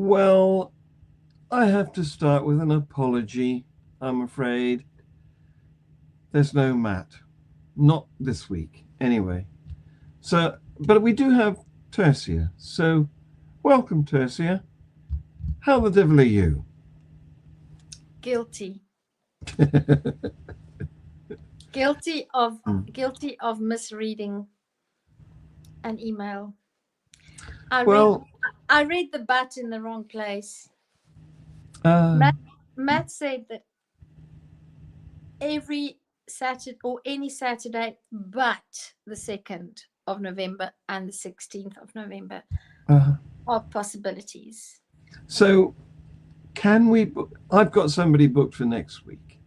Well, I have to start with an apology. I'm afraid there's no Matt. Not this week, anyway. So, but we do have Tersia. So, welcome, Tersia. How the devil are you? Guilty. Guilty of guilty of misreading an email. I read Well, I read the but in the wrong place. uh, Matt said that every Saturday or any Saturday but the 2nd of November and the 16th of November uh, are possibilities. so can we book? I've got somebody booked for next week,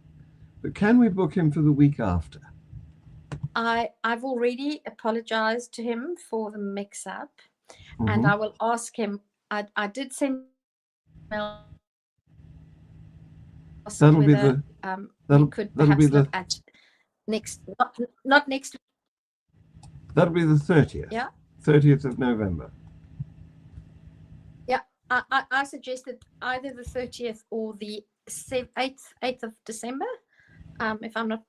but can we book him for the week after? I've already apologized to him for the mix up, and Mm-hmm. I will ask him. I did send ask That'll be whether the we that'll could that'll be perhaps look the at next, not next week. that'll be the 30th. Yeah, 30th of November. yeah. I suggested either the 30th or the 8th of December. If I'm not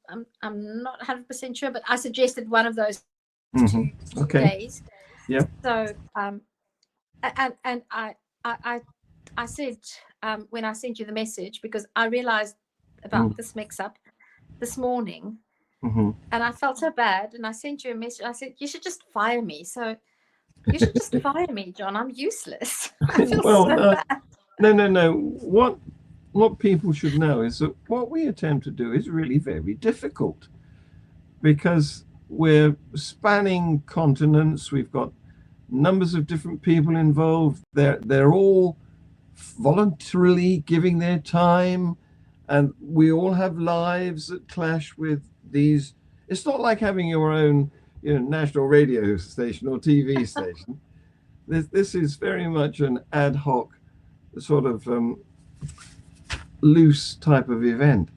100% sure, but I suggested one of those Mm-hmm. two Okay. days. Yeah. So and I said when I sent you the message, because I realized about this mix up this morning, Mm-hmm. and I felt so bad, and I sent you a message. I said, you should just fire me. So you should just fire me, John. I'm useless. I feel Well, so bad. no. What people should know is that what we attempt to do is really very difficult because we're spanning continents. We've got numbers of different people involved. They're all voluntarily giving their time, and we all have lives that clash with these. It's not like having your own, national radio station or TV station. This is very much an ad hoc sort of loose type of event.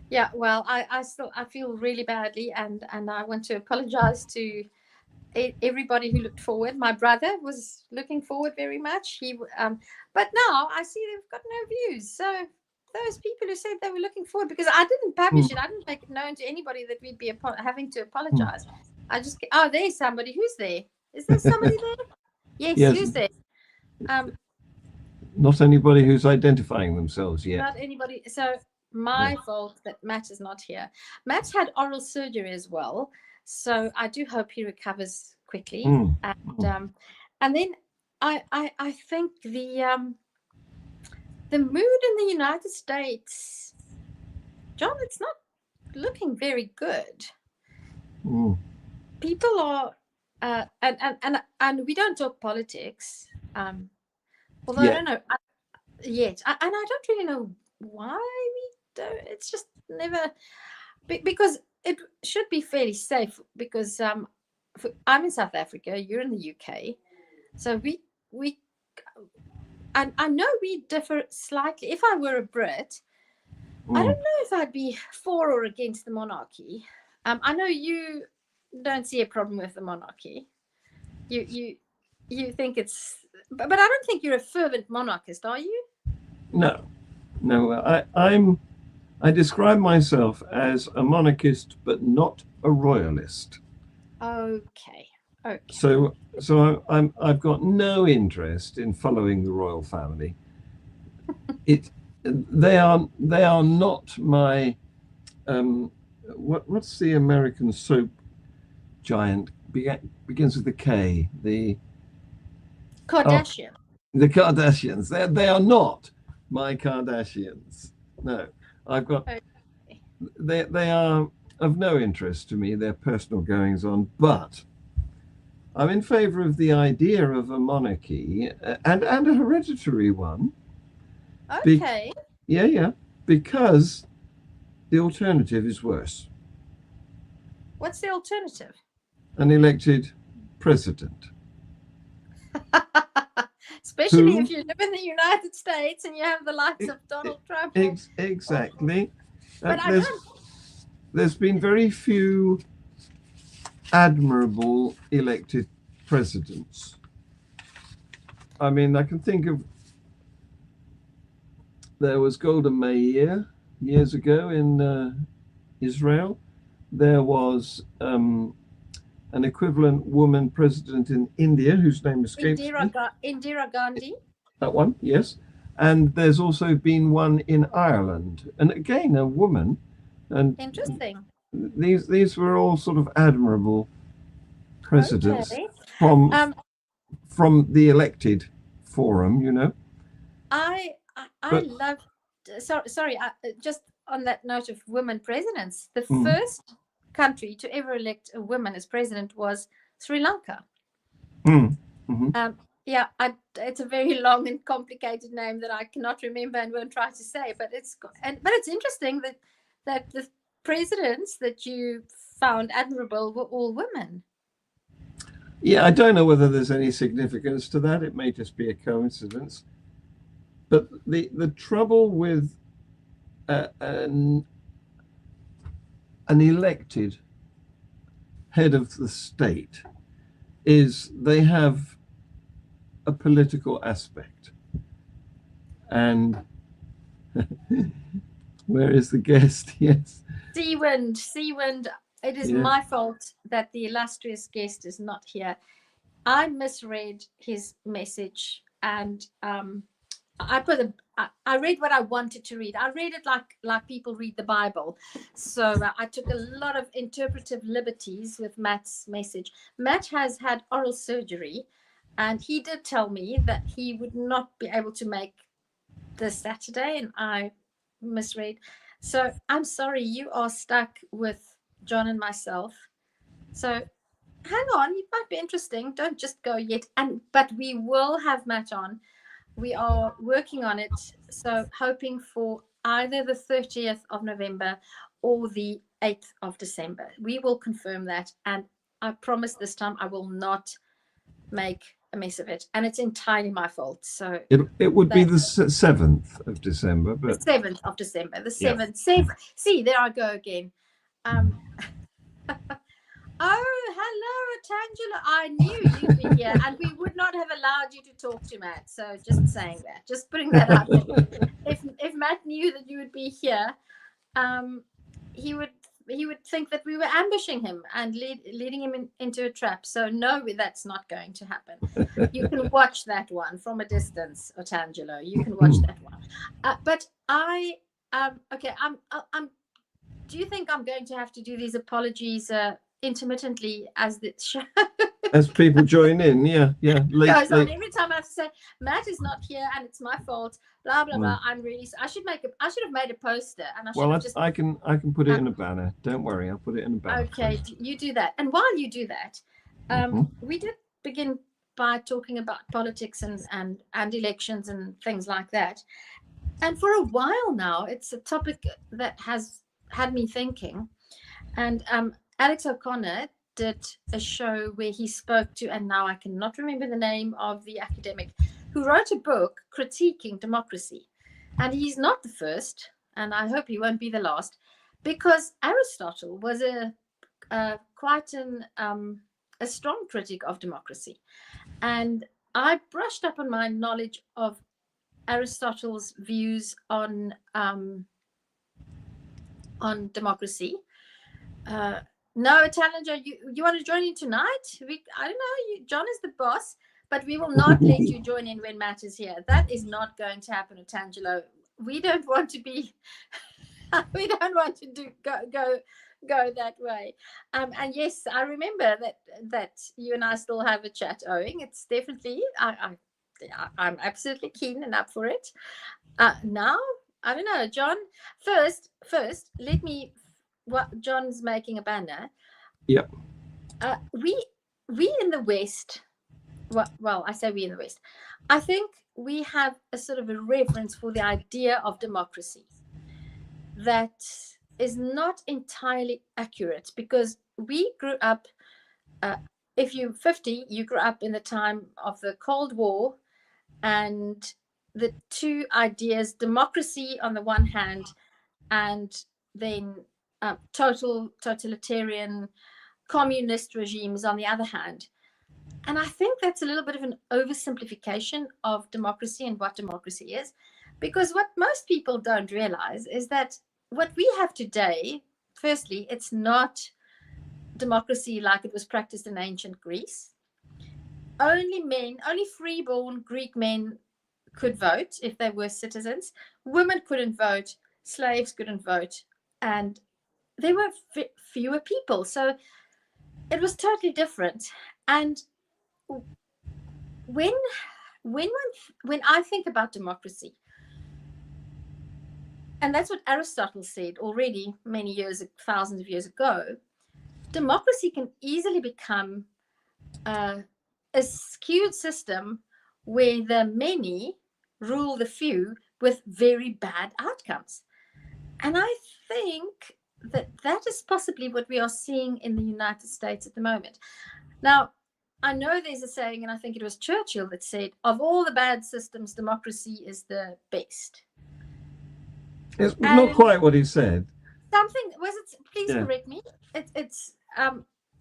Yeah, well, I feel really badly, and I want to apologize to everybody who looked forward. My brother was looking forward very much. But now I see they've got no views. So those people who said they were looking forward, because I didn't publish it, I didn't make it known to anybody that we'd be having to apologize. I just there's somebody. Who's there? Is there somebody there? Yes, Yes, who's there? not anybody who's identifying themselves yet. Not anybody. So my fault that Matt is not here. Matt's had oral surgery as well, so I do hope he recovers quickly. And then I think the mood in the United States, John, it's not looking very good. People are and we don't talk politics. Although I don't know yet, and I don't really know why we don't. It's just never, because it should be fairly safe. Because I'm in South Africa, you're in the UK, so we and I know we differ slightly. If I were a Brit, I don't know if I'd be for or against the monarchy. I know you don't see a problem with the monarchy. You think it's, but I don't think you're a fervent monarchist, are you? No. I describe myself as a monarchist, but not a royalist. Okay. So I've got no interest in following the royal family. They are not my what's the American soap giant begins with the K, the Kardashian. The Kardashians. They are not my Kardashians. No, I've got. They are of no interest to me. Their personal goings on, but I'm in favour of the idea of a monarchy and a hereditary one. Okay. Yeah, because the alternative is worse. What's the alternative? An elected president. Especially if you live in the United States and you have the likes of Donald Trump. Exactly. But there's been very few admirable elected presidents. I mean, I can think of, there was Golden Meir years ago in Israel. There was an equivalent woman president in India whose name escapes me. Indira Gandhi. That one, yes. And there's also been one in Ireland, and again a woman. And Interesting. These were all sort of admirable presidents Okay. from the elected forum, you know. I love. Sorry. Just on that note of women presidents, the first country to ever elect a woman as president was Sri Lanka. Yeah, it's a very long and complicated name that I cannot remember and won't try to say. But it's interesting that the presidents that you found admirable were all women. Yeah, I don't know whether there's any significance to that. It may just be a coincidence. But the trouble with an elected head of the state is they have a political aspect. And where is the guest? Yes. Seawind. It is my fault that the illustrious guest is not here. I misread his message, and I read what I wanted to read. I read it like people read the Bible. So I took a lot of interpretive liberties with Matt's message. Matt has had oral surgery, and he did tell me that he would not be able to make this Saturday, and I misread. So I'm sorry, you are stuck with John and myself. So hang on, it might be interesting. Don't just go yet. But we will have Matt on. We are working on it. So hoping for either the 30th of November or the 8th of December. We will confirm that. And I promise this time I will not make a mess of it. And it's entirely my fault. So it would be the 7th of December. But the 7th of December. The 7th. Yeah. See, there I go again. Oh, hello, Tangela. I knew you'd be here, and we would not have allowed you to talk to Matt. So just saying that, just putting that out there. If Matt knew that you would be here, he would think that we were ambushing him and leading him into a trap. So no, that's not going to happen. You can watch that one from a distance, Tangelo. You can watch that one. But okay. Do you think I'm going to have to do these apologies intermittently as the show as people join in? Yeah. Goes on. Every time I have to say Matt is not here and it's my fault, blah blah blah. I'm really. I should have made a poster, and I can put it in a banner. Don't worry, I'll put it in a banner. Okay, you do that. And while you do that, we did begin by talking about politics and elections and things like that. And for a while now, it's a topic that has had me thinking. And Alex O'Connor did a show where he spoke to, and now I cannot remember the name of the academic who wrote a book critiquing democracy. And he's not the first, and I hope he won't be the last, because Aristotle was quite a strong critic of democracy. And I brushed up on my knowledge of Aristotle's views on democracy. No, Challenger, you want to join in tonight? I don't know. John is the boss, but we will not let you join in when Matt is here. That is not going to happen, Tangelo. We don't want to be. We don't want to go that way. And yes, I remember that you and I still have a chat owing. It's definitely I'm absolutely keen and up for it. Now, I don't know, John. First, let me. What John's making a banner. Yep. We in the West. Well, I say we in the West. I think we have a sort of a reverence for the idea of democracy that is not entirely accurate, because we grew up. If you're 50, you grew up in the time of the Cold War, and the two ideas, democracy on the one hand, and then totalitarian communist regimes on the other hand. And I think that's a little bit of an oversimplification of democracy and what democracy is, because what most people don't realize is that what we have today, firstly, it's not democracy like it was practiced in ancient Greece. Only men, only freeborn Greek men could vote if they were citizens. Women couldn't vote, slaves couldn't vote, and there were fewer people. So it was totally different. And when I think about democracy, and that's what Aristotle said already many years, thousands of years ago, democracy can easily become a skewed system where the many rule the few with very bad outcomes. And I think that that is possibly what we are seeing in the United States at the moment. Now, I know there's a saying, and I think it was Churchill that said, of all the bad systems, democracy is the best. It's not quite what he said. Something, was it, please correct me.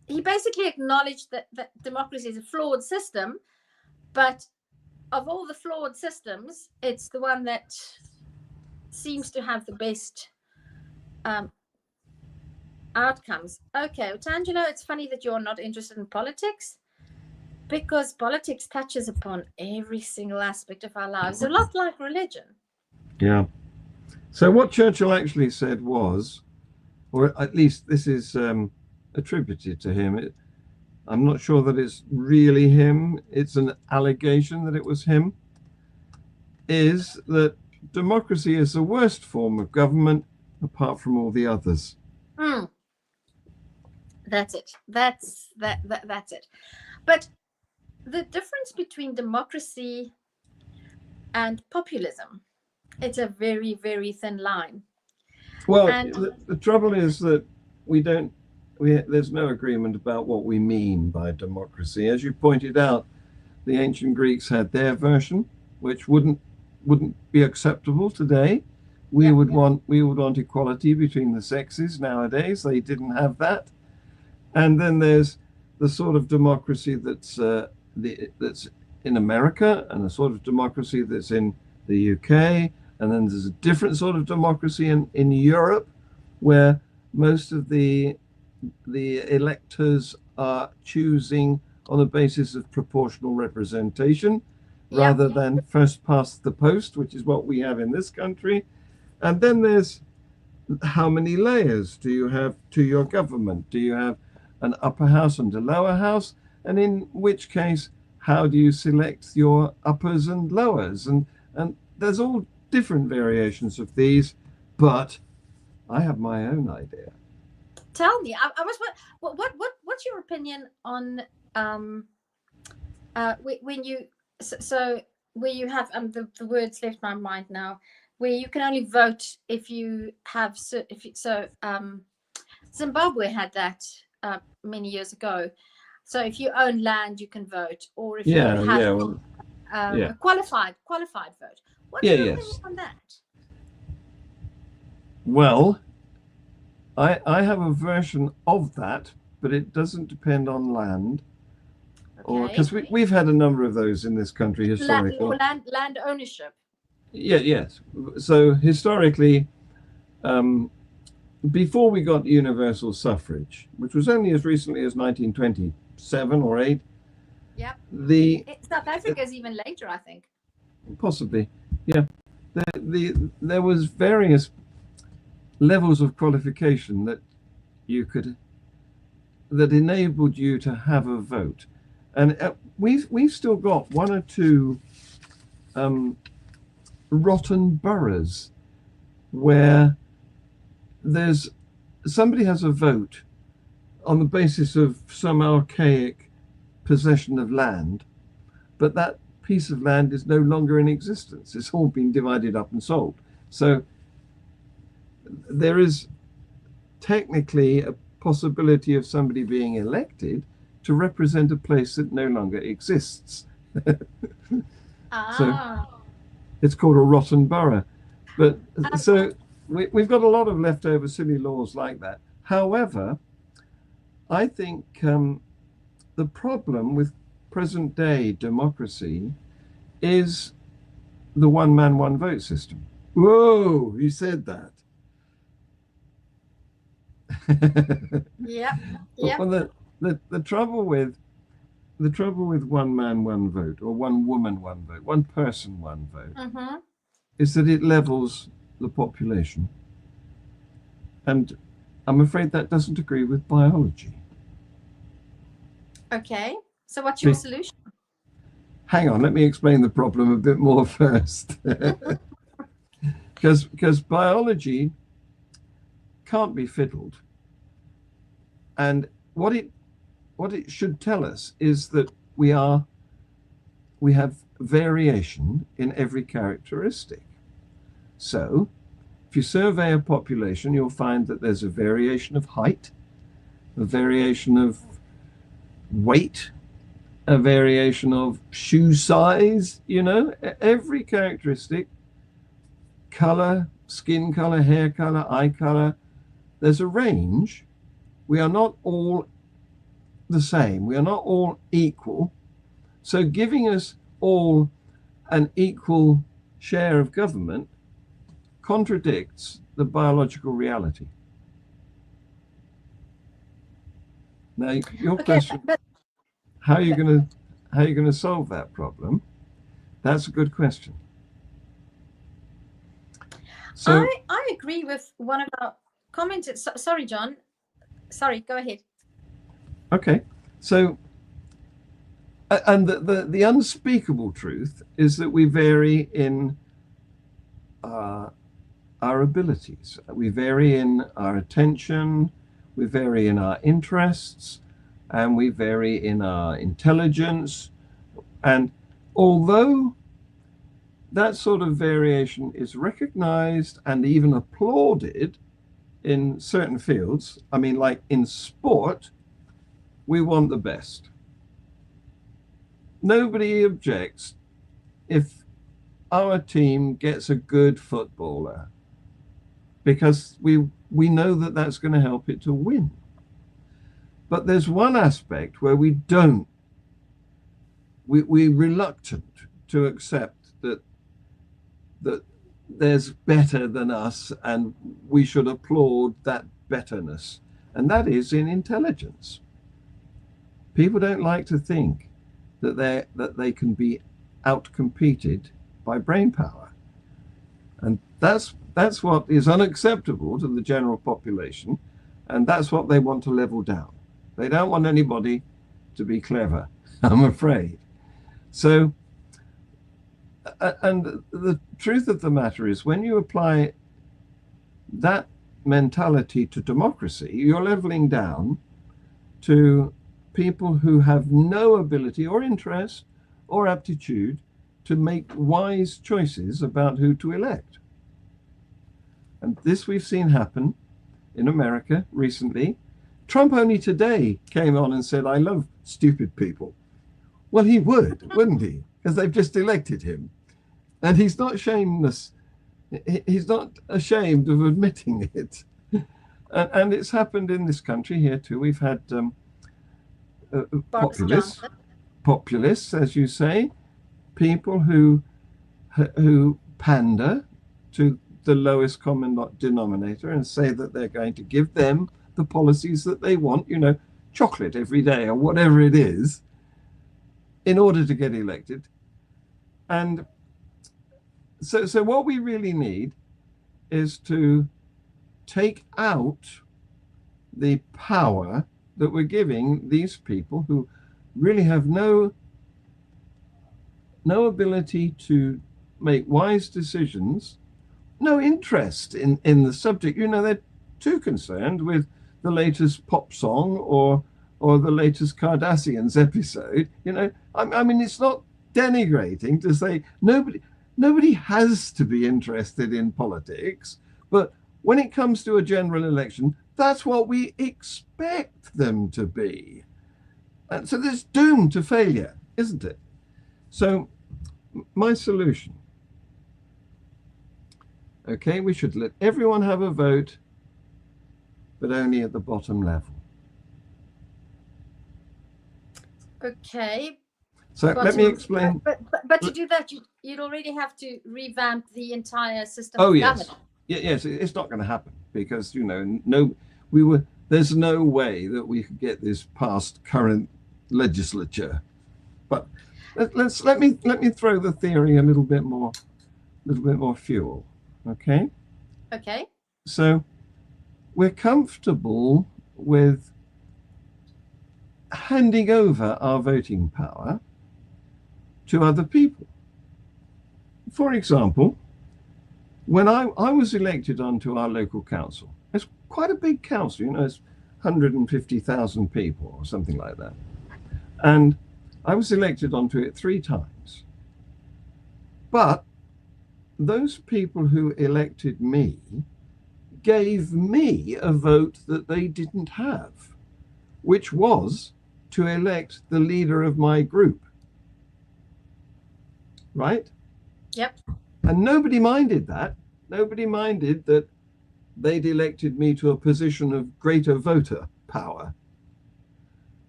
He basically acknowledged that democracy is a flawed system, but of all the flawed systems, it's the one that seems to have the best outcomes. Okay, Tangelo, it's funny that you're not interested in politics, because politics touches upon every single aspect of our lives, a lot like religion. Yeah. So what Churchill actually said was, or at least this is attributed to him, I'm not sure that it's really him, it's an allegation that it was him, is that democracy is the worst form of government apart from all the others. That's it. That's it. But the difference between democracy and populism, it's a very, very thin line. Well, the trouble is that there's no agreement about what we mean by democracy. As you pointed out, the ancient Greeks had their version, which wouldn't be acceptable today. We would want equality between the sexes nowadays. They didn't have that. And then there's the sort of democracy that's in America, and the sort of democracy that's in the UK, and then there's a different sort of democracy in Europe, where most of the electors are choosing on the basis of proportional representation rather than first past the post, which is what we have in this country. And then there's how many layers do you have to your government? Do you have an upper house and a lower house? And in which case, how do you select your uppers and lowers? And there's all different variations of these, but I have my own idea. Tell me, what's your opinion on when you where you have the words left my mind now, where you can only vote if you have Zimbabwe had that many years ago. So if you own land, you can vote, or if you have a qualified vote. What's your opinion on that? Well, I have a version of that, but it doesn't depend on land, because we've had a number of those in this country historically. Land ownership. Yes. So historically, before we got universal suffrage, which was only as recently as 1927 or 8. Yep. South Africa is even later, I think. Possibly, yeah. There was various levels of qualification that enabled you to have a vote, and we've still got one or two rotten boroughs where somebody has a vote on the basis of some archaic possession of land, but that piece of land is no longer in existence. It's all been divided up and sold. So there is technically a possibility of somebody being elected to represent a place that no longer exists. So it's called a rotten borough. But so we've got a lot of leftover silly laws like that. However, I think the problem with present day democracy is the one man, one vote system. Whoa, you said that. Yeah. Yeah. Well, the trouble with one man, one vote, or one woman, one vote, one person, one vote, Mm-hmm. is that it levels the population. And I'm afraid that doesn't agree with biology. Okay. So what's your solution? Hang on, let me explain the problem a bit more first. Because biology can't be fiddled. And what it should tell us is that we have variation in every characteristic. So if you survey a population, you'll find that there's a variation of height, a variation of weight, a variation of shoe size, every characteristic, color, skin color, hair color, eye color, there's a range. We are not all the same. We are not all equal. So giving us all an equal share of government contradicts the biological reality. Now, your question, how are you going to solve that problem? That's a good question. So I agree with one of our commenters. Sorry, John. Sorry, go ahead. Okay. So, and the unspeakable truth is that we vary in our abilities. We vary in our attention, we vary in our interests, and we vary in our intelligence. And although that sort of variation is recognized and even applauded in certain fields, I mean, like in sport, we want the best. Nobody objects if our team gets a good footballer, because we know that that's going to help it to win. But there's one aspect where we don't. We're reluctant to accept that there's better than us, and we should applaud that betterness, and that is in intelligence. People don't like to think that they can be outcompeted by brain power, and that's what is unacceptable to the general population, and that's what they want to level down. They don't want anybody to be clever, I'm afraid. So, and the truth of the matter is, when you apply that mentality to democracy, you're leveling down to people who have no ability or interest or aptitude to make wise choices about who to elect. And this we've seen happen in America recently. Trump only today came on and said, I love stupid people. Well, he would, wouldn't he? Because they've just elected him. And he's not shameless. He's not ashamed of admitting it. And it's happened in this country here too. We've had populists, as you say, people who pander to the lowest common denominator and say that they're going to give them the policies that they want, chocolate every day or whatever it is, in order to get elected. And so what we really need is to take out the power that we're giving these people who really have no ability to make wise decisions, no interest in the subject. They're too concerned with the latest pop song or the latest Kardashians episode. I mean, it's not denigrating to say nobody has to be interested in politics, but when it comes to a general election, that's what we expect them to be. And so there's doomed to failure, isn't it? So my solution, okay, we should let everyone have a vote, but only at the bottom level. Okay, So let me explain. But to do that, you'd already have to revamp the entire system Oh of yes, government. yes, it's not going to happen because there's no way that we could get this past current legislature. But let me throw the theory a little bit more fuel. Okay. Okay. So we're comfortable with handing over our voting power to other people. For example, when I was elected onto our local council, it's quite a big council, it's 150,000 people or something like that. And I was elected onto it 3 times. But those people who elected me gave me a vote that they didn't have, which was to elect the leader of my group. Right? Yep. And nobody minded that. Nobody minded that they'd elected me to a position of greater voter power.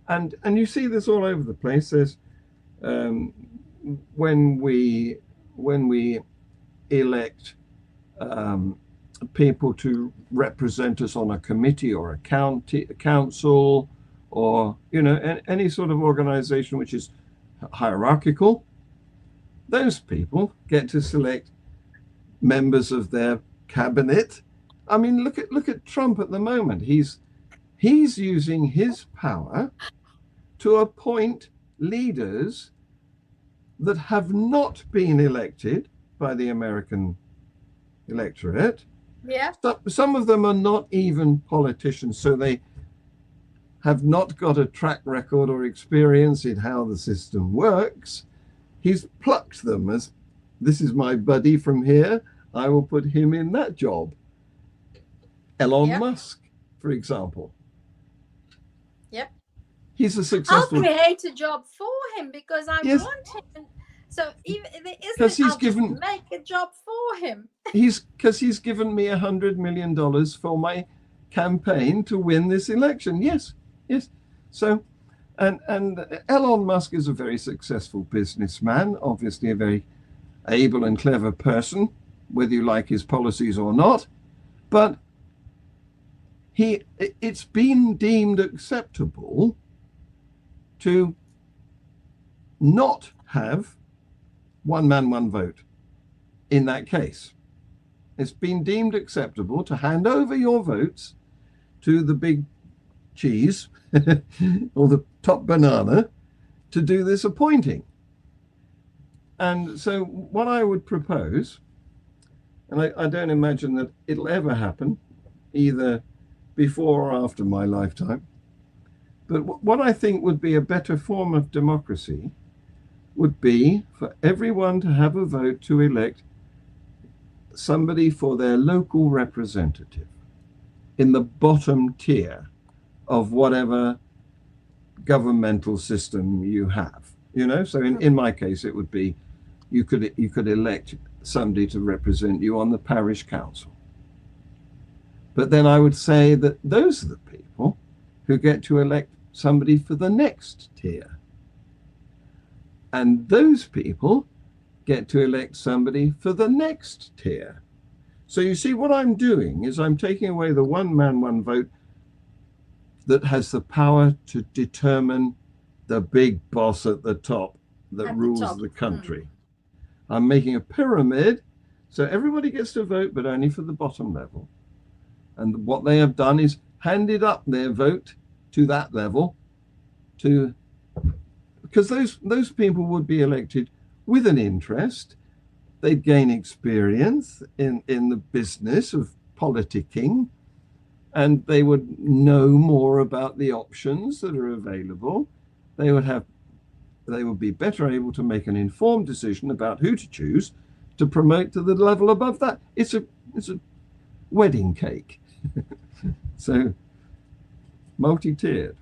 And you see this all over the place. There's when we elect people to represent us on a committee or a council, or any sort of organization which is hierarchical, those people get to select members of their cabinet. I mean, look at Trump at the moment. He's using his power to appoint leaders that have not been elected by the American electorate. Yeah. Some of them are not even politicians, so they have not got a track record or experience in how the system works. He's plucked them as, this is my buddy from here, I will put him in that job. Elon Musk, for example. Yep. He's a successful... I'll create a job for him because I want him. So even there isn't, make a job for him. Because he's given me $100 million for my campaign to win this election. Yes. So, and Elon Musk is a very successful businessman, obviously a very able and clever person, whether you like his policies or not. But it's been deemed acceptable to not have one man, one vote in that case. It's been deemed acceptable to hand over your votes to the big cheese or the top banana to do this appointing. And so what I would propose, and I don't imagine that it'll ever happen, either before or after my lifetime, but what I think would be a better form of democracy would be for everyone to have a vote to elect somebody for their local representative in the bottom tier of whatever governmental system you have. So in my case, it would be you could elect somebody to represent you on the parish council. But then I would say that those are the people who get to elect somebody for the next tier. And those people get to elect somebody for the next tier. So you see, what I'm doing is I'm taking away the one man, one vote that has the power to determine the big boss at the top that rules the country. I'm making a pyramid, so everybody gets to vote, but only for the bottom level. And what they have done is handed up their vote to that level, because those people would be elected with an interest. They'd gain experience in the business of politicking, and they would know more about the options that are available. They would be better able to make an informed decision about who to choose to promote to the level above that. It's a wedding cake. So multi-tiered.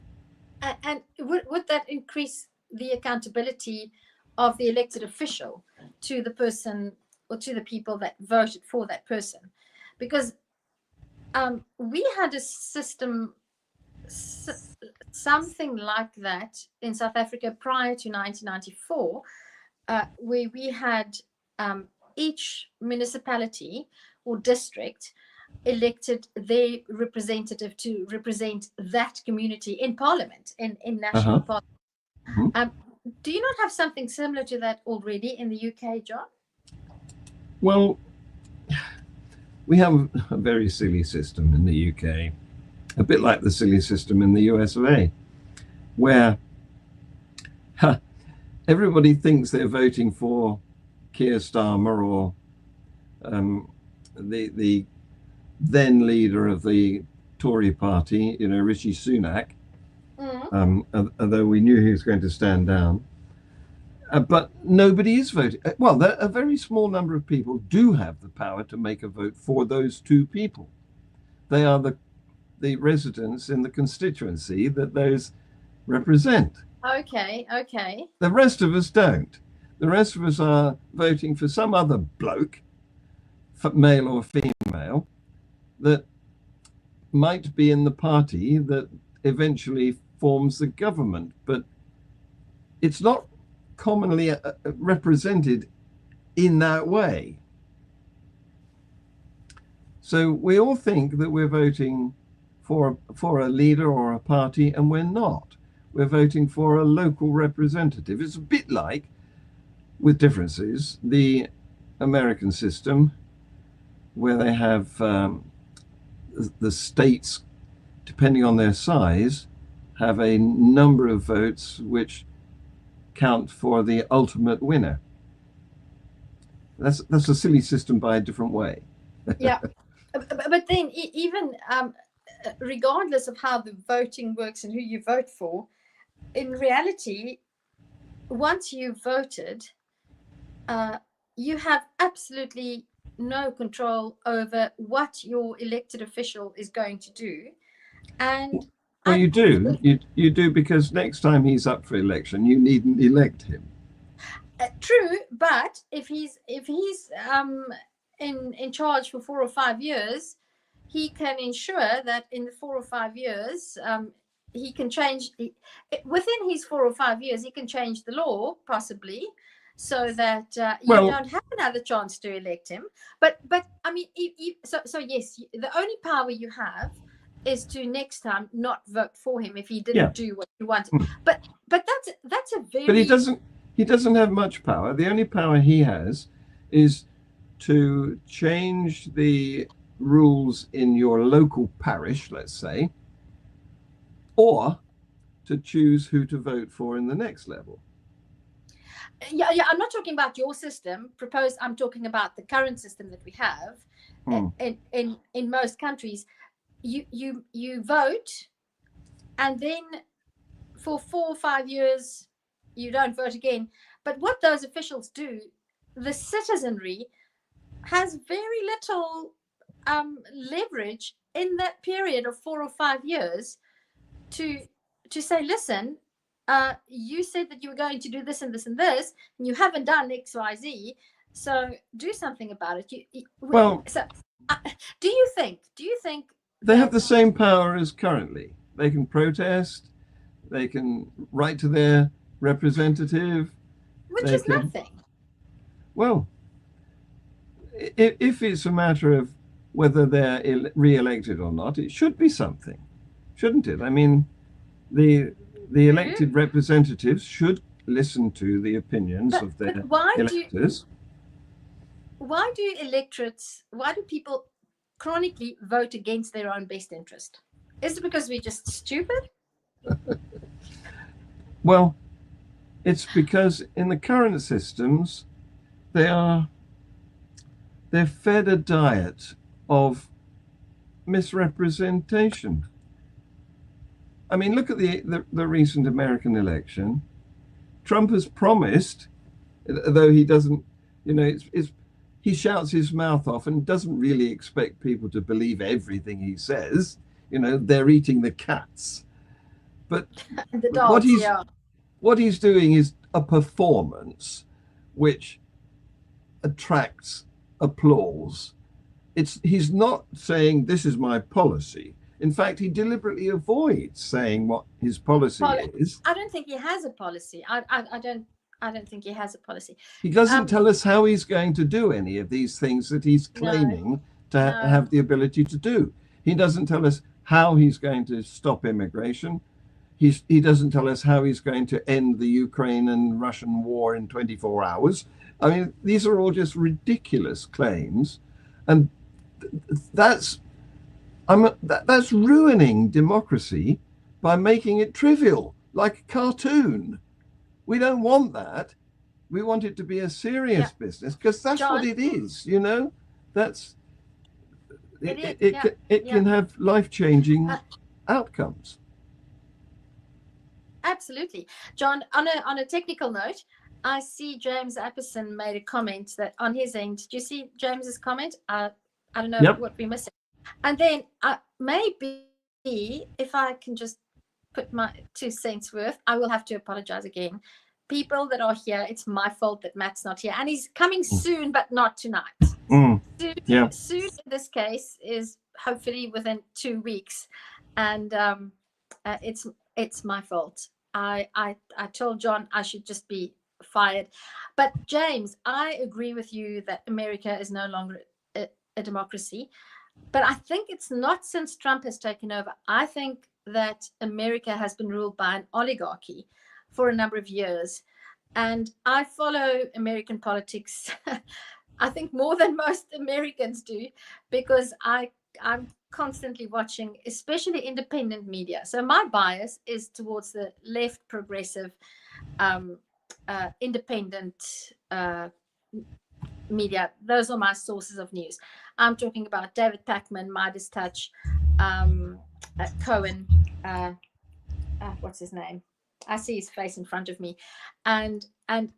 And would that increase the accountability of the elected official to the person or to the people that voted for that person? Because we had a system something like that in South Africa prior to 1994, where we had each municipality or district elected their representative to represent that community in parliament, in national parliament. Mm-hmm. Do you not have something similar to that already in the UK, John? Well, we have a very silly system in the UK, a bit like the silly system in the US of A, where everybody thinks they're voting for Keir Starmer or the then leader of the Tory party, Rishi Sunak, although we knew he was going to stand down. But nobody is voting. Well, a very small number of people do have the power to make a vote for those two people. They are the residents in the constituency that those represent. Okay. The rest of us don't. The rest of us are voting for some other bloke, male or female, that might be in the party that eventually forms the government, but it's not commonly represented in that way. So we all think that we're voting for a leader or a party, and we're not. We're voting for a local representative. It's a bit like, with differences, the American system, where they have the states, depending on their size, have a number of votes which count for the ultimate winner. That's a silly system by a different way. Yeah, but then even regardless of how the voting works and who you vote for, in reality, once you've voted, you have absolutely no control over what your elected official is going to do. And well, you do. You do, because next time he's up for election, you needn't elect him. True, but if he's in charge for 4 or 5 years, he can ensure that in the 4 or 5 years, he can change within his 4 or 5 years. He can change the law possibly, so that you don't have another chance to elect him. But I mean, so yes, the only power you have is to next time not vote for him if he didn't do what you wanted. But that's a very. But he doesn't have much power. The only power he has is to change the rules in your local parish, let's say, or to choose who to vote for in the next level. Yeah, I'm not talking about your system proposed. I'm talking about the current system that we have in most countries. You vote, and then for 4 or 5 years you don't vote again. But what those officials do, the citizenry has very little leverage in that period of 4 or 5 years to say, listen, you said that you were going to do this and this and this, and you haven't done X, Y, Z, so do something about it. Do you think they have the same power as currently? They can protest, they can write to their representative, which is nothing. Well, if it's a matter of whether they're re-elected or not, it should be something, shouldn't it? I mean, the elected representatives should listen to the opinions of their electors. Why do people chronically vote against their own best interest? Is it because we're just stupid? Well, it's because in the current systems, they're fed a diet of misrepresentation. I mean, look at the recent American election. Trump has promised, though he doesn't, he shouts his mouth off and doesn't really expect people to believe everything he says. They're eating the cats. But the dogs, what he's doing is a performance which attracts applause. He's not saying this is my policy. In fact, he deliberately avoids saying what his policy is. I don't think he has a policy. I don't think he has a policy. He doesn't tell us how he's going to do any of these things that he's claiming to have the ability to do. He doesn't tell us how he's going to stop immigration. He doesn't tell us how he's going to end the Ukraine and Russian war in 24 hours. I mean, these are all just ridiculous claims, and that's ruining democracy by making it trivial, like a cartoon. We don't want that. We want it to be a serious business, because that's John, what it is. You know, that's it can have life-changing outcomes. Absolutely. John, on a technical note, I see James Apperson made a comment that on his end. Did you see James's comment? I don't know what we're missing. And then maybe if I can just put my 2 cents worth, I will have to apologize again. People that are here, it's my fault that Matt's not here. And he's coming soon, but not tonight. Soon in this case is hopefully within 2 weeks. And it's my fault. I told John I should just be fired. But James, I agree with you that America is no longer a democracy. But I think it's not since Trump has taken over. I think that America has been ruled by an oligarchy for a number of years. And I follow American politics, I think more than most Americans do, because I'm constantly watching, especially independent media. So my bias is towards the left, progressive, independent media. Those are my sources of news. I'm talking about David Pakman, Midas Touch, Cohen, what's his name? I see his face in front of me. And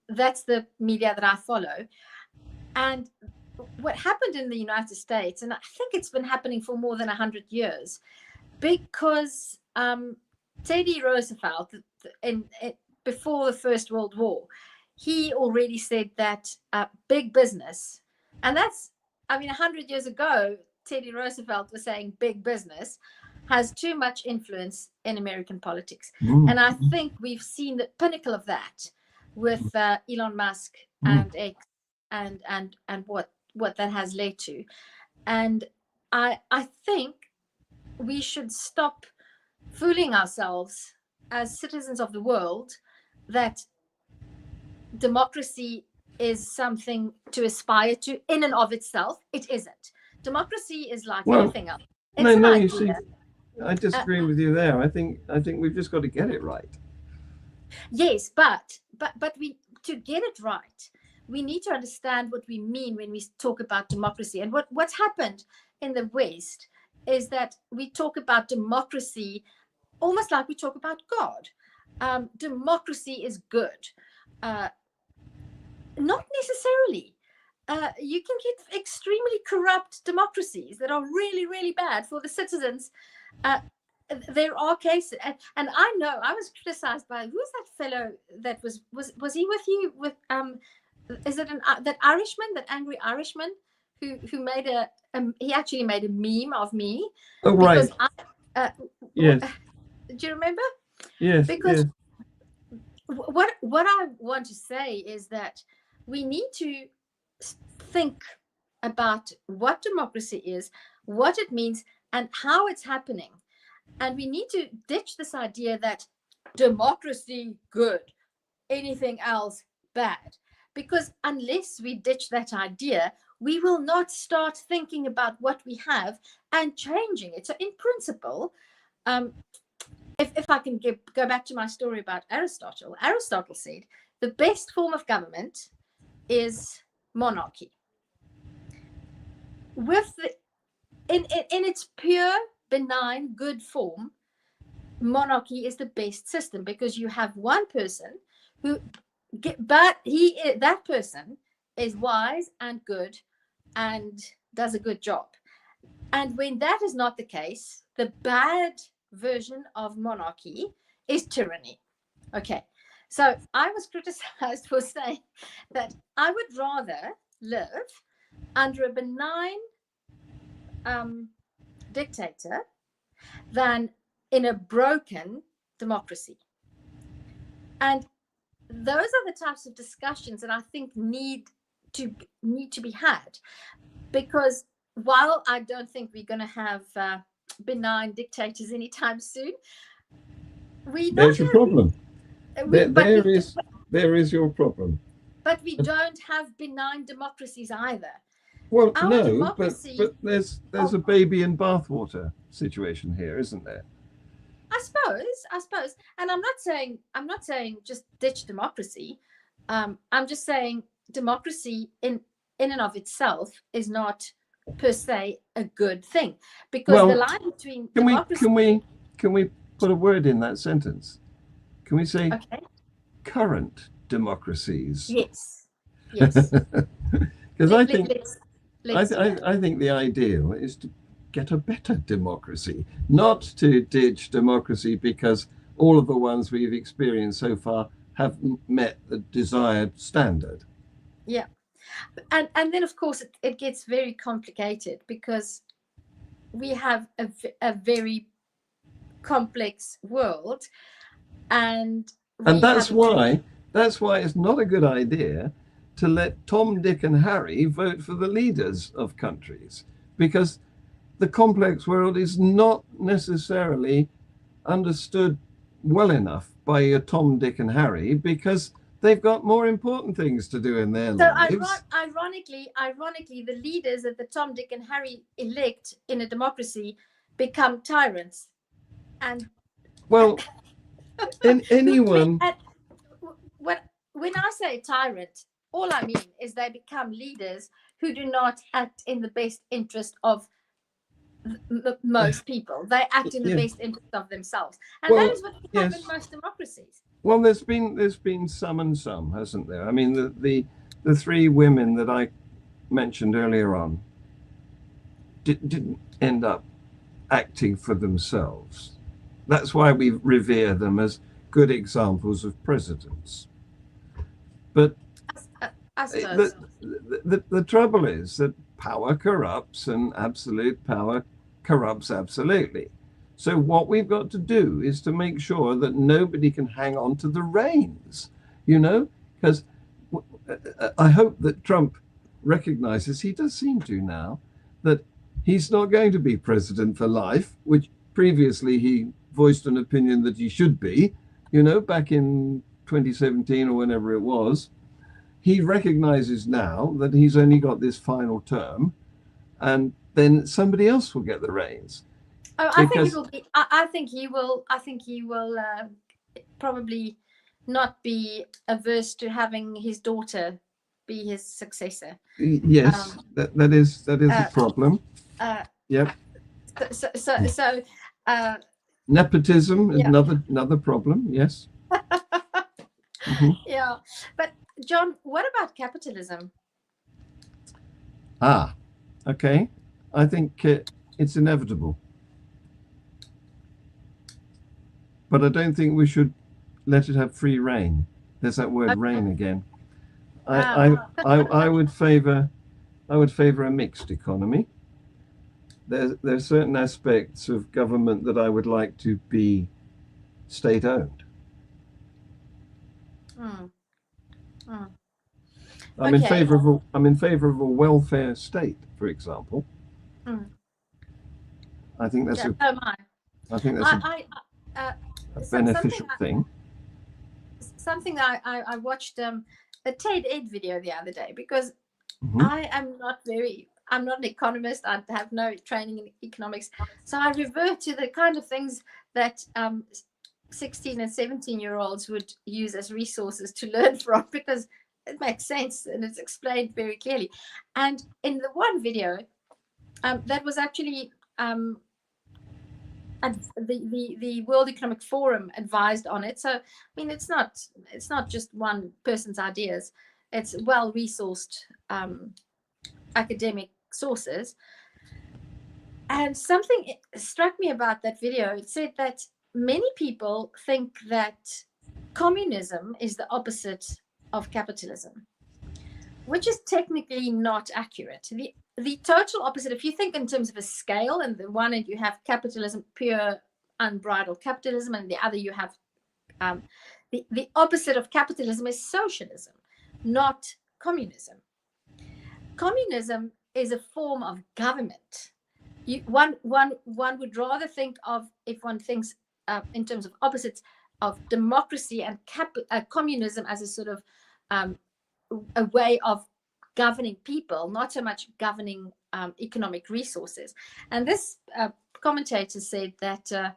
that's the media that I follow. And what happened in the United States, and I think it's been happening for more than 100 years, because Teddy Roosevelt, before the First World War, he already said that big business, and that's, 100 years ago, Teddy Roosevelt was saying big business has too much influence in American politics. And I think we've seen the pinnacle of that with Elon Musk and X and what that has led to. And I think we should stop fooling ourselves as citizens of the world that democracy is something to aspire to in and of itself. It isn't. Democracy is like anything else. You see, I disagree with you there. I think we've just got to get it right. Yes, but we, to get it right, we need to understand what we mean when we talk about democracy. And what's happened in the West is that we talk about democracy almost like we talk about God. Democracy is good. Not necessarily. You can get extremely corrupt democracies that are really, really bad for the citizens. There are cases, and I know I was criticized by, who's that fellow that was he with you with is it that Irishman, that angry Irishman who made he actually made a meme of me? Oh, right. Yes. Do you remember? Yes. Because what I want to say is that we need to think about what democracy is, what it means, and how it's happening. And we need to ditch this idea that democracy good, anything else bad. Because unless we ditch that idea, we will not start thinking about what we have and changing it. So in principle, if I can go back to my story about Aristotle said the best form of government is monarchy. With in its pure, benign, good form, monarchy is the best system, because you have one person that person is wise and good and does a good job. And when that is not the case, the bad version of monarchy is tyranny. Okay, so I was criticized for saying that I would rather live under a benign dictator than in a broken democracy. And those are the types of discussions that I think need to be had, because while I don't think we're going to have benign dictators anytime soon, there's your problem. There is your problem. But we don't have benign democracies either. Well, no, but there's a baby in bathwater situation here, isn't there? I suppose, and I'm not saying just ditch democracy. I'm just saying democracy in and of itself is not per se a good thing, because the line between democracy. Can we put a word in that sentence? Can we say current democracies? Yes. Because I think the ideal is to get a better democracy, not to ditch democracy because all of the ones we've experienced so far have met the desired standard. Yeah. And then, of course, it gets very complicated because we have a very complex world, and that's why it's not a good idea to let Tom, Dick, and Harry vote for the leaders of countries, because the complex world is not necessarily understood well enough by your Tom, Dick, and Harry, because they've got more important things to do in their lives. So ironically, the leaders that the Tom, Dick, and Harry elect in a democracy become tyrants. And well, in anyone. When I say tyrant, all I mean is they become leaders who do not act in the best interest of most people. They act in the best interest of themselves, and that is what we have in most democracies. Well, there's been some and some, hasn't there? I mean, the three women that I mentioned earlier on didn't end up acting for themselves. That's why we revere them as good examples of presidents. But the trouble is that power corrupts, and absolute power corrupts absolutely. So what we've got to do is to make sure that nobody can hang on to the reins, because I hope that Trump recognizes, he does seem to now, that he's not going to be president for life, which previously he voiced an opinion that he should be, back in 2017 or whenever it was. He recognizes now that he's only got this final term, and then somebody else will get the reins. Oh, I think it will be. I think he will probably not be averse to having his daughter be his successor. Yes, that is a problem. Yep. So nepotism is another problem. Yes. Mm-hmm. Yeah, but John, what about capitalism? Okay. I think it's inevitable. But I don't think we should let it have free reign. There's that word reign again. I would favor a mixed economy. There's certain aspects of government that I would like to be state-owned. I'm in favor of a welfare state, for example. I think that's a beneficial thing. Something that I watched a TED Ed video the other day, because I'm not an economist. I have no training in economics, so I revert to the kind of things that 16 and 17-year-olds would use as resources to learn from, because it makes sense and it's explained very clearly. And in the one video that was actually the World Economic Forum advised on it. So I mean, it's not just one person's ideas. It's well-resourced academic sources. And something struck me about that video. It said that many people think that communism is the opposite of capitalism. which is technically not accurate. The total opposite, if you think in terms of a scale, and the one end you have capitalism, pure unbridled capitalism, and the other you have the opposite of capitalism is socialism, not communism. Communism is a form of government. One would rather think of, if one thinks in terms of opposites, of democracy and communism as a sort of a way of governing people, not so much governing economic resources. And this commentator said that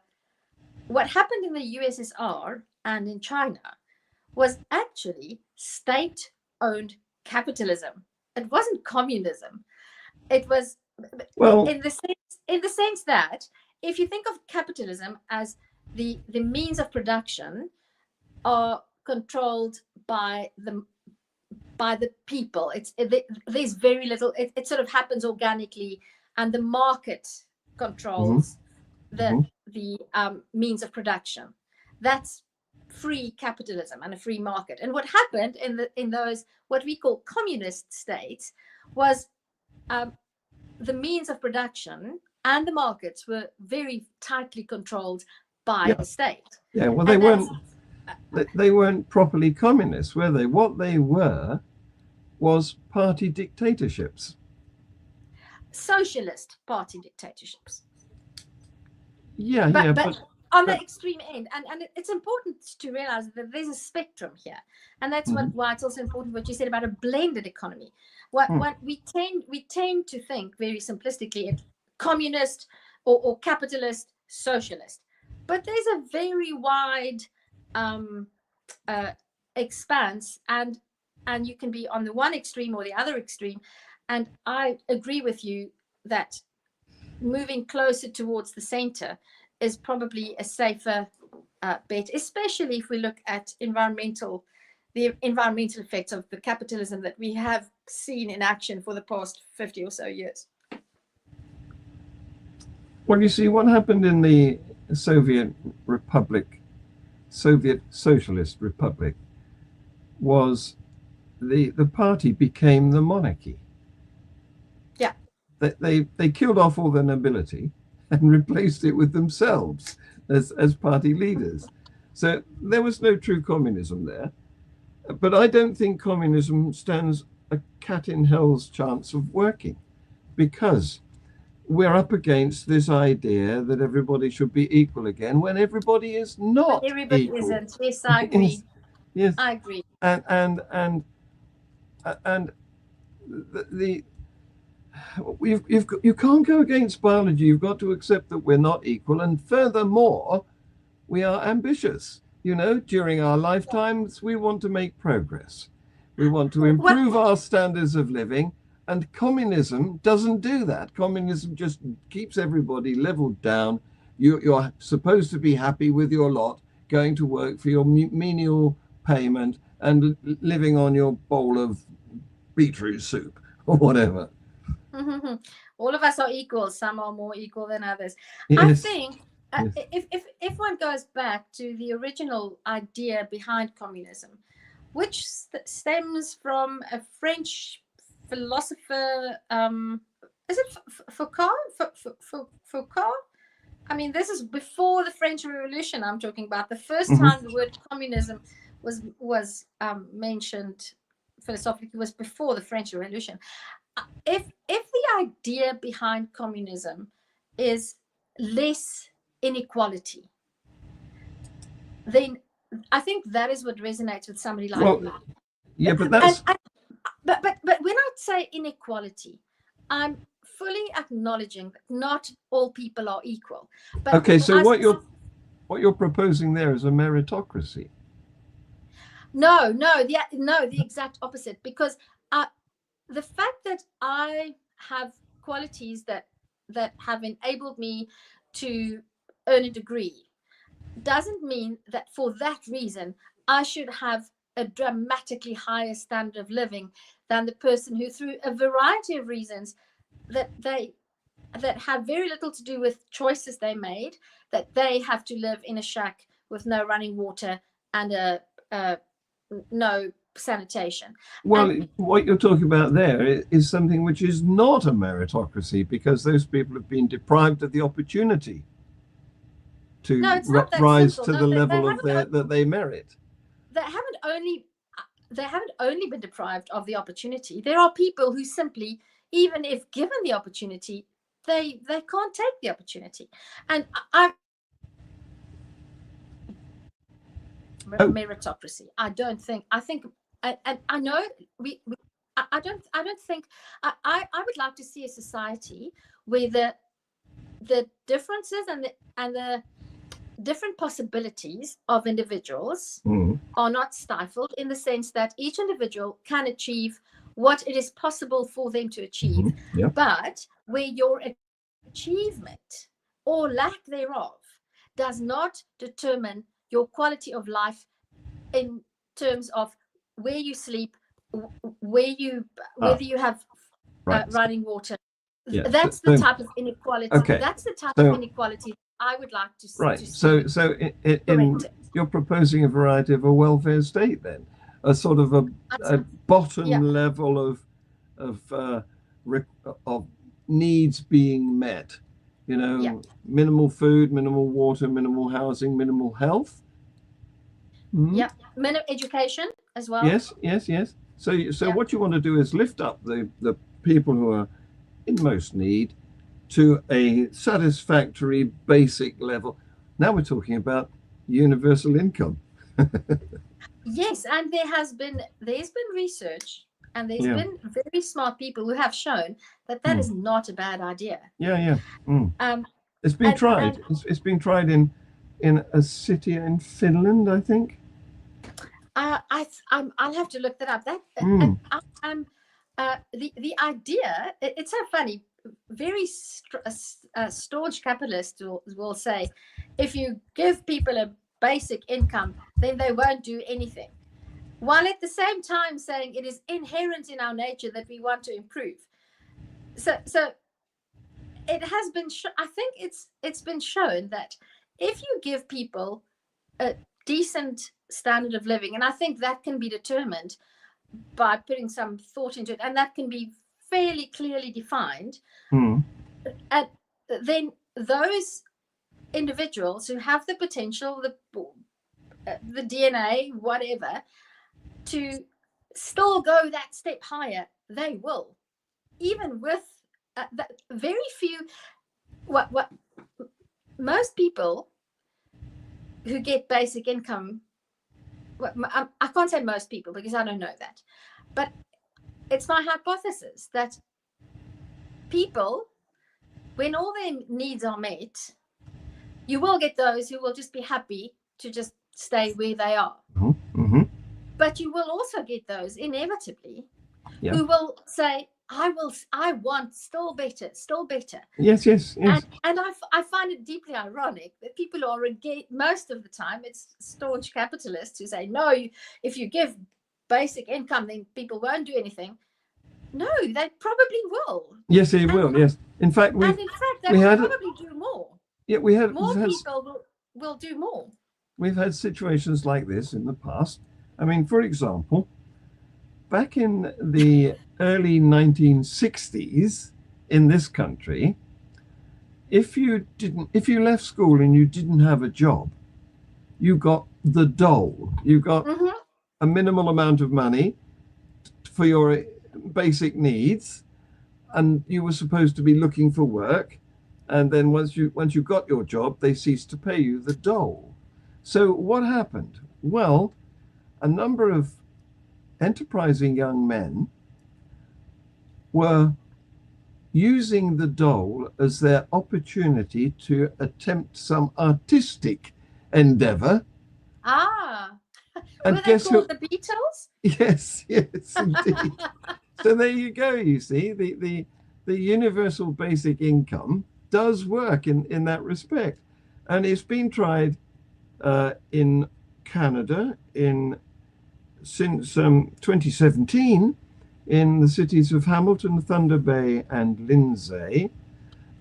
what happened in the USSR and in China was actually state-owned capitalism. It wasn't communism. It was, well, in the sense that if you think of capitalism as the means of production are controlled by the people. There's very little. It sort of happens organically, and the market controls the means of production. That's free capitalism and a free market. And what happened in those what we call communist states was the means of production and the markets were very tightly controlled by the state. Yeah, well, they weren't properly communists, were they? What they were was party dictatorships. Socialist party dictatorships. Yeah, but on the extreme end, and it's important to realize that there's a spectrum here, and that's why it's also important what you said about a blended economy. What we tend to think very simplistically of communist or capitalist, socialist, but there's a very wide expanse, and you can be on the one extreme or the other extreme. And I agree with you that moving closer towards the center is probably a safer bet, especially if we look at the environmental effects of the capitalism that we have seen in action for the past 50 or so years. Well, you see, what happened in the Soviet Socialist Republic was the party became the monarchy. Yeah. They killed off all the nobility and replaced it with themselves as party leaders. So there was no true communism there. But I don't think communism stands a cat in hell's chance of working, because we're up against this idea that everybody should be equal again when everybody is not. But everybody equal. Isn't. Yes, I agree. Yes, I agree. And you can't go against biology. You've got to accept that we're not equal, and furthermore, we are ambitious. You know, during our lifetimes, we want to make progress. We want to improve our standards of living, and communism doesn't do that. Communism just keeps everybody leveled down. You're supposed to be happy with your lot, going to work for your menial payment and living on your bowl of beetroot soup or whatever. All of us are equal. Some are more equal than others. Yes. I think Yes. if one goes back to the original idea behind communism, which stems from a French philosopher, is it Foucault? Foucault? I mean, this is before the French Revolution. I'm talking about the first time the word communism was mentioned philosophically was before the French Revolution. If the idea behind communism is less inequality, then I think that is what resonates with somebody like me. Yeah, but that's but when I say inequality, I'm fully acknowledging that not all people are equal. But okay, so what you're proposing there is a meritocracy. No, the exact opposite, because the fact that I have qualities that have enabled me to earn a degree doesn't mean that for that reason I should have a dramatically higher standard of living than the person who, through a variety of reasons that have very little to do with choices they made, that they have to live in a shack with no running water and no sanitation. Well, And what you're talking about there is something which is not a meritocracy, because those people have been deprived of the opportunity no, to it's not that rise simple. to No, the they level of haven't. that they merit. They haven't only. They haven't only been deprived of the opportunity. There are people who simply, even if given the opportunity, they can't take the opportunity. And meritocracy. I don't think. I think, and I know I don't think. I would like to see a society where the differences and the different possibilities of individuals are not stifled, in the sense that each individual can achieve what it is possible for them to achieve, but where your achievement or lack thereof does not determine your quality of life in terms of where you sleep, whether you have running water. That's the type of inequality. Okay. That's the type of inequality I would like to see. Right. So you're proposing a variety of a welfare state, then, a sort of a bottom level of needs being met. You know, minimal food, minimal water, minimal housing, minimal health. Yeah, minimal education as well. Yes. So what you want to do is lift up the people who are in most need to a satisfactory basic level. Now we're talking about universal income. Yes, and there's been research, and there's been very smart people who have shown that is not a bad idea. It's been tried. It's been tried in a city in Finland, I think. I'll have to look that up. The idea, it's so funny. Very staunch capitalists will say, if you give people a basic income, then they won't do anything, while at the same time saying it is inherent in our nature that we want to improve. So it has been I think it's been shown that if you give people a decent standard of living, and I think that can be determined by putting some thought into it, and that can be fairly clearly defined, and then those individuals who have the potential, the DNA, whatever, to still go that step higher, they will, even with very few. What most people who get basic income, I can't say most people because I don't know that, but it's my hypothesis that people, when all their needs are met, you will get those who will just be happy to just stay where they are. But you will also get those, inevitably, who will say, I want still better. Yes. And I find it deeply ironic that people are most of the time, it's staunch capitalists who say, no, if you give basic income, then people won't do anything. No, they probably will. Yes, they will. Yes. In fact, they will probably do more. Yeah, more people will do more. We've had situations like this in the past. I mean, for example, back in the early 1960s in this country, if you left school and you didn't have a job, you got the dole. You got a minimal amount of money for your basic needs, and you were supposed to be looking for work. And then once you got your job, they ceased to pay you the dole. So what happened? Well, a number of enterprising young men were using the dole as their opportunity to attempt some artistic endeavor. And were they called the Beatles? Yes, indeed. So there you go. You see, the universal basic income does work in that respect, and it's been tried in Canada since 2017 in the cities of Hamilton, Thunder Bay, and Lindsay,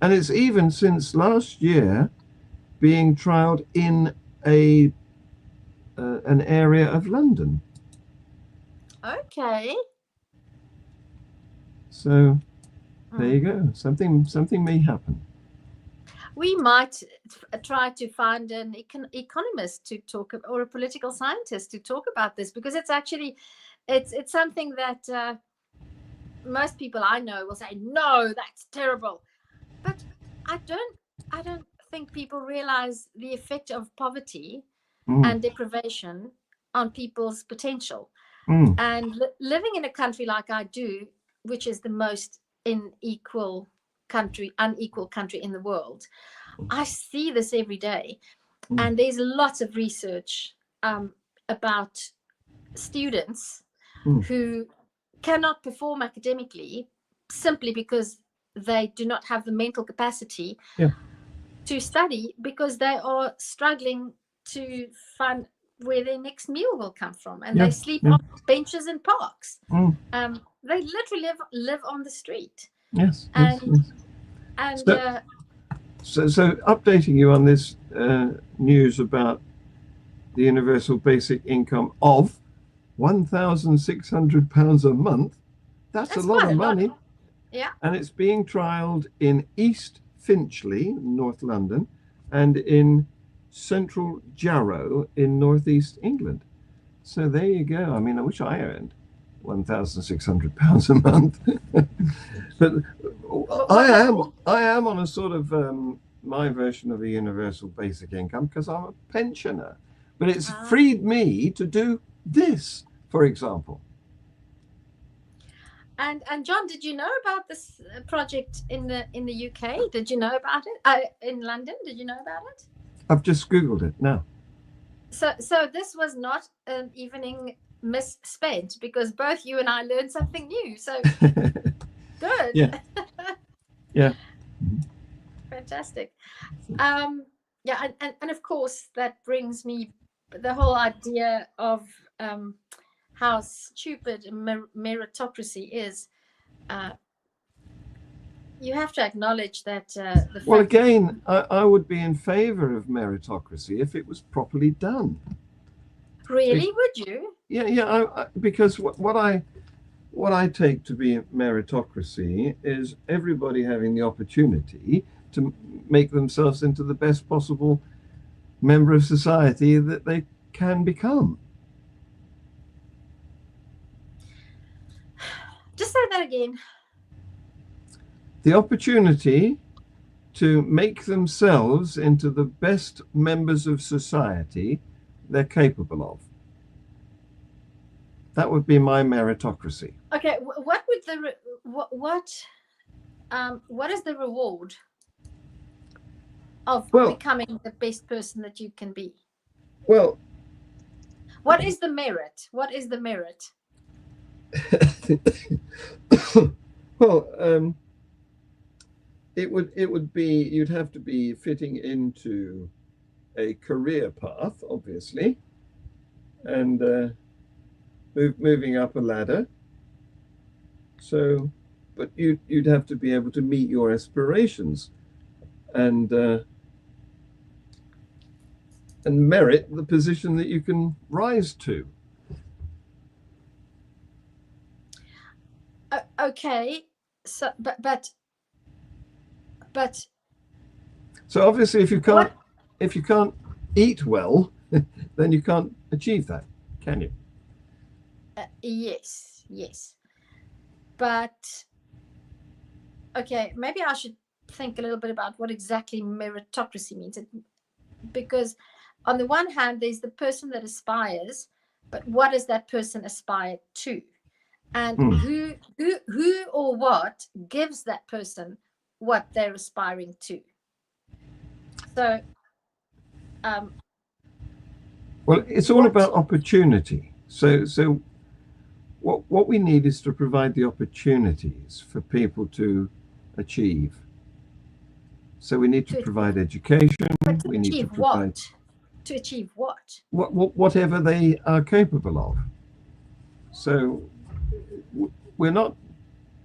and it's even since last year being trialed in an area of London. Okay. So there you go. Something may happen. We might try to find an economist to talk, or a political scientist to talk about this, because it's actually, it's something that most people I know will say, no, that's terrible. But I don't think people realize the effect of poverty and deprivation on people's potential. And living in a country like I do, which is the most unequal country in the world, I see this every day. And there's lots of research about students who cannot perform academically simply because they do not have the mental capacity to study, because they are struggling to find where their next meal will come from, and they sleep on benches in parks. They literally live on the street. Yes. And so updating you on this news about the universal basic income of £1,600 a month. That's a lot of money. Yeah. And it's being trialled in East Finchley, North London, and in Central Jarrow in Northeast England. So there you go. I mean, I wish I earned £1,600 a month. But I am on a sort of my version of a universal basic income, because I'm a pensioner. But it's freed me to do this, for example. And John, did you know about this project in the UK? Did you know about it? In London, did you know about it? I've just Googled it now. So this was not an evening misspent, because both you and I learned something new. So good. Yeah. Yeah. Fantastic. Yeah, and of course that brings me the whole idea of how stupid meritocracy is. You have to acknowledge that. Well, again, I would be in favor of meritocracy if it was properly done. Really, would you? Yeah. Because what I take to be meritocracy is everybody having the opportunity to make themselves into the best possible member of society that they can become. Just say that again. The opportunity to make themselves into the best members of society they're capable of. That would be my meritocracy. Okay, what would what is the reward of becoming the best person that you can be? Well, what is the merit? What is the merit? Well, it would be, you'd have to be fitting into a career path, obviously, and moving up a ladder. So, but you'd have to be able to meet your aspirations and merit the position that you can rise to. Okay, so but so obviously, if you can't eat well, then you can't achieve that, can you? Yes. But okay, maybe I should think a little bit about what exactly meritocracy means. Because on the one hand, there's the person that aspires, but what does that person aspire to? And who or what gives that person what they're aspiring to? So well, it's all about opportunity. So what we need is to provide the opportunities for people to achieve. So we need to provide education. We need to provide to achieve what? Whatever they are capable of. So we're not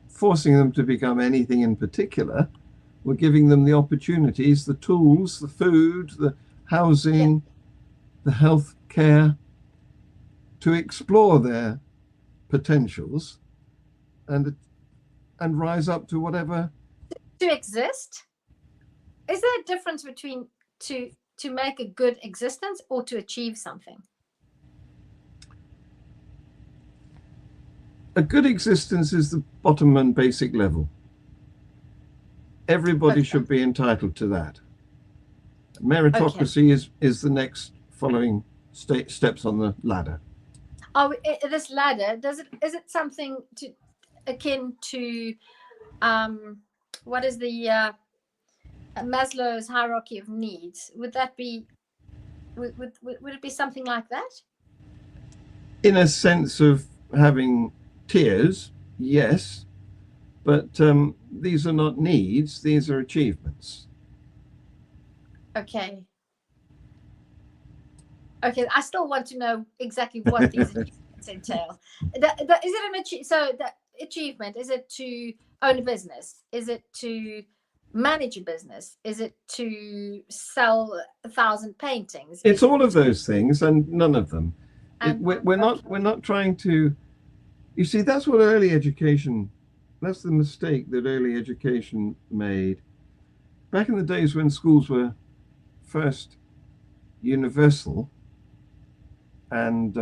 forcing them to become anything in particular. We're giving them the opportunities, the tools, the food, the housing, the health care to explore their potentials and rise up to whatever. To exist? Is there a difference between to make a good existence or to achieve something? A good existence is the bottom and basic level. Everybody should be entitled to that. Meritocracy is the next following steps on the ladder. Oh, this ladder, is it something akin to what is the Maslow's hierarchy of needs? Would it be something like that? In a sense of having tiers, yes, but these are not needs, these are achievements. Okay, I still want to know exactly what these achievements entail. The achievement, is it to own a business? Is it to manage a business? Is it to sell 1,000 paintings? It's all of those things and none of them. We're not trying to, you see, that's what early education, that's the mistake that early education made. Back in the days when schools were first universal, and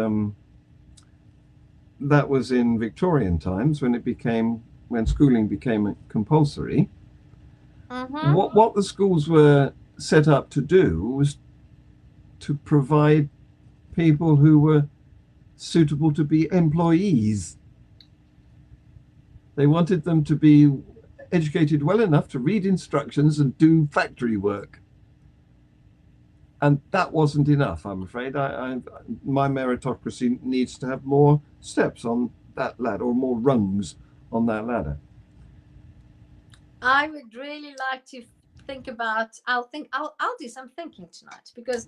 that was in Victorian times when schooling became compulsory. What the schools were set up to do was to provide people who were suitable to be employees. They wanted them to be educated well enough to read instructions and do factory work. And that wasn't enough, I'm afraid. My meritocracy needs to have more steps on that ladder, or more rungs on that ladder. I would really like to think about. I'll do some thinking tonight, because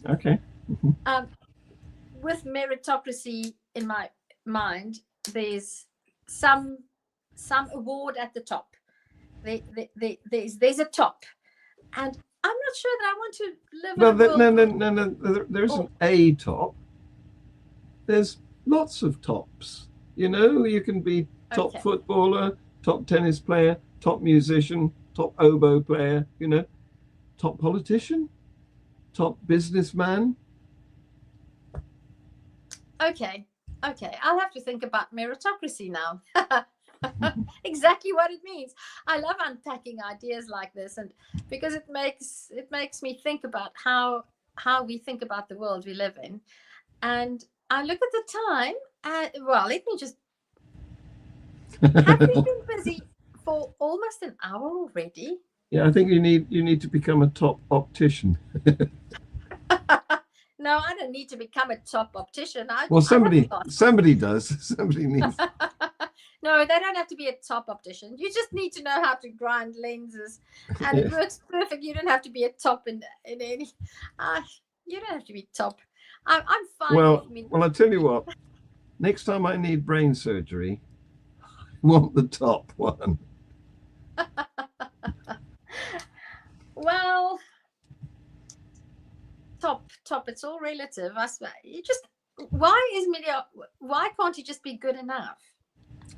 with meritocracy in my mind, there's some award at the top. There's a top, and I'm not sure that I want to live in a world. No. There isn't a top. There's lots of tops. You know, you can be top footballer, top tennis player, top musician, top oboe player, you know, top politician, top businessman. Okay. I'll have to think about meritocracy now. Exactly what it means. I love unpacking ideas like this, and because it makes me think about how we think about the world we live in. And I look at the time, and well, let me just have we been busy for almost an hour already? Yeah, I think you need to become a top optician. No, I don't need to become a top optician. Somebody does. Somebody needs. No, they don't have to be a top optician. You just need to know how to grind lenses, and it works perfect. You don't have to be a top in any. You don't have to be top. I'm fine. Well, I tell you what. Next time I need brain surgery, I want the top one. Well, top. It's all relative. I swear. Why can't you just be good enough?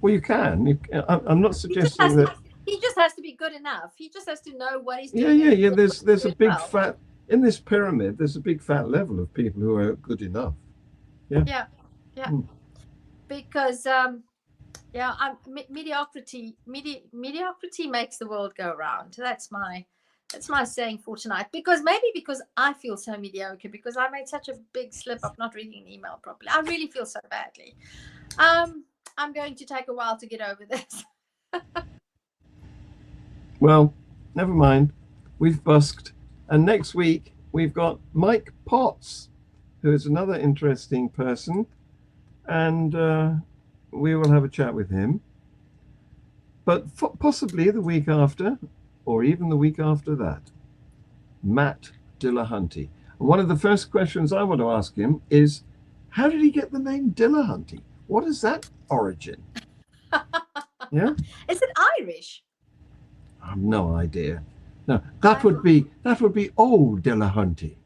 Well, you can. I'm not suggesting that. He just has to be good enough. He just has to know what he's doing. Yeah. There's a big fat in this pyramid. There's a big fat level of people who are good enough. Yeah. Because mediocrity makes the world go round. That's my saying for tonight. Because I feel so mediocre, because I made such a big slip up not reading an email properly. I really feel so badly. I'm going to take a while to get over this. Well, never mind. We've busked. And next week, we've got Mike Potts, who is another interesting person. And we will have a chat with him. But possibly the week after, or even the week after that, Matt Dillahunty. And one of the first questions I want to ask him is, how did he get the name Dillahunty? What is that origin? Yeah? Is it Irish? I have no idea. No, that would be old Dillahunty,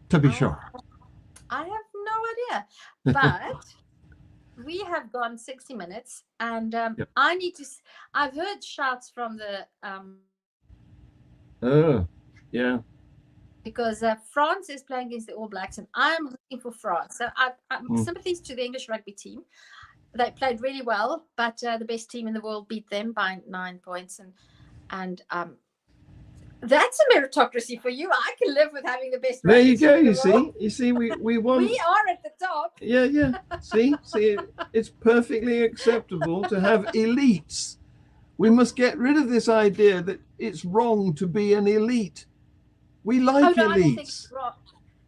to be sure. I have no idea. But we have gone 60 minutes, and Yep. I need to. I've heard shouts from the Oh, yeah. because France is playing against the All Blacks, and I'm looking for France. So I'm sympathies to the English rugby team. They played really well, but the best team in the world beat them by 9 points, and that's a meritocracy for you. I can live with having the best. There you go. You see, we want. We are at the top. Yeah. See, it's perfectly acceptable to have elites. We must get rid of this idea that it's wrong to be an elite. We like I don't think elites. it's wrong.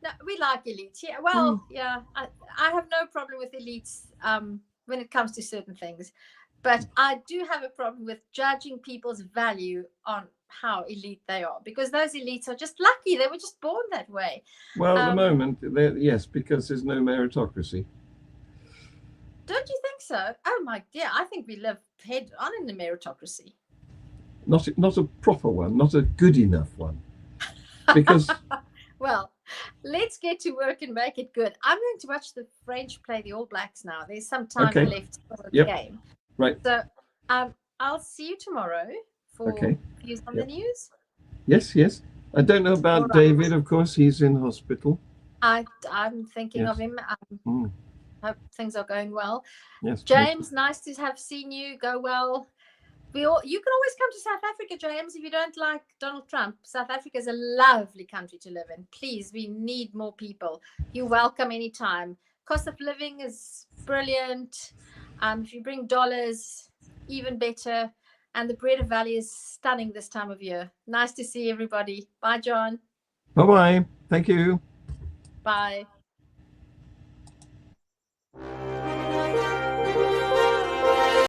No, we like elites. Yeah, well, yeah, I have no problem with elites when it comes to certain things, but I do have a problem with judging people's value on how elite they are, because those elites are just lucky. They were just born that way. Well, at the moment, yes, because there's no meritocracy. Don't you think so? Oh my dear, I think we live head on in the meritocracy. Not a proper one, not a good enough one. Because well, let's get to work and make it good. I'm going to watch the French play the All Blacks now. There's some time left for the game. Right. So I'll see you tomorrow for views on the news. Yes. I don't know about David, of course. He's in hospital. I'm thinking of him. Hope things are going well. Yes. James, nice to have seen you. Go well. You can always come to South Africa, James, if you don't like Donald Trump. South Africa is a lovely country to live in. Please, we need more people. You're welcome anytime. Cost of living is brilliant. If you bring dollars, even better. And the Breeder Valley is stunning this time of year. Nice to see everybody. Bye, John. Bye-bye. Thank you. Bye.